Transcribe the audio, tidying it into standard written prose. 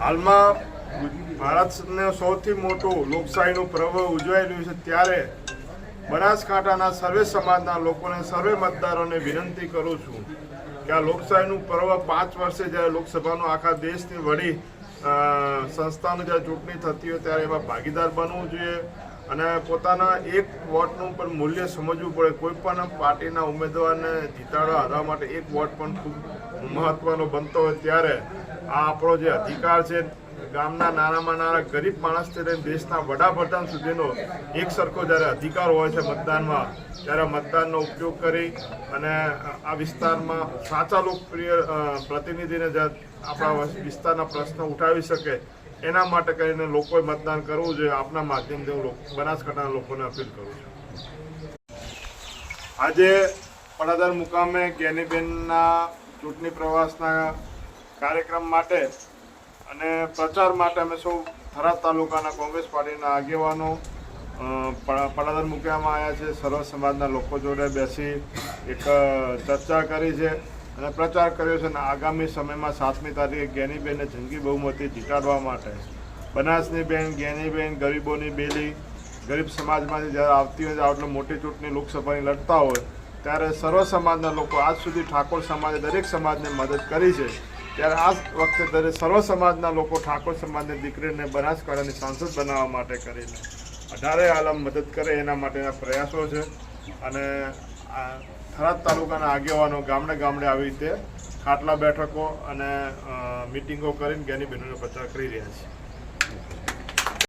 હાલમાં ભારતનું સૌથી મોટું લોકશાહીનું પર્વ ઉજવાઈ રહ્યું છે ત્યારે બનાસકાંઠાના સર્વે સમાજના લોકોને સર્વે મતદારોને વિનંતી કરું છું કે આ લોકશાહીનું પર્વ 5 વર્ષે જ્યારે લોકસભાનો આખા દેશની વડી સંસ્થાની જ્યારે ચૂંટણી થતી હોય ત્યારે એમાં ભાગીદાર બનવું જોઈએ અને પોતાના એક વોટનું પણ મૂલ્ય સમજવું પડે. કોઈ પણ પાર્ટીના ઉમેદવારને જીતાડવા હરાવવા માટે એક વોટ પણ ખૂબ મહત્વનો બનતો હોય ત્યારે આ આપણો જે અધિકાર છે, ગામના નાનામાં નાના ગરીબ માણસથી લઈને દેશના વડાપ્રધાન સુધીનો એક સરખો જ્યારે અધિકાર હોય છે મતદાનમાં, ત્યારે મતદાનનો ઉપયોગ કરી અને આ વિસ્તારમાં સાચા લોકપ્રિય પ્રતિનિધિને આપણા વિસ્તારના પ્રશ્નો ઉઠાવી શકે એના માટે કરીને લોકોએ મતદાન કરવું જોઈએ. આપના માધ્યમથી હું બનાસકાંઠાના લોકોને અપીલ કરું છું. આજે પડાદર મુકામે જ્ઞાનીબેનના ચૂંટણી પ્રવાસના કાર્યક્રમ માટે અને પ્રચાર માટે અમે સૌ થરાદ તાલુકાના કોંગ્રેસ પાર્ટીના આગેવાનો પડાદર મુકામમાં આવ્યા છે. સર્વ સમાજના લોકો જોડે બેસી એક ચર્ચા કરી છે અને પ્રચાર કર્યો છે અને આગામી સમયમાં 7મી તારીખે જ્ઞાનીબેનને જંગી બહુમતી જીતાડવા માટે બનાસની બેન જ્ઞાનીબેન ગરીબોની બેલી ગરીબ સમાજમાંથી જ્યારે આવતી હોય આટલો મોટી ચૂંટણી લોકસભાની લડતા હોય ત્યારે સર્વ સમાજના લોકો આજ સુધી ઠાકોર સમાજે દરેક સમાજને મદદ કરી છે. ત્યારે આ વખતે સર્વ સમાજના લોકો ઠાકોર સમાજની દીકરીને બનાસકાંઠાની સાંસદ બનાવવા માટે કરીને 18 આલમ મદદ કરે એના માટેના પ્રયાસો છે અને થરાદ તાલુકાના આગેવાનો ગામડે ગામડે આવી રીતે ખાટલા બેઠકો અને મિટિંગો કરીને જ્ઞાનીબેનોનો પ્રચાર કરી રહ્યા છે.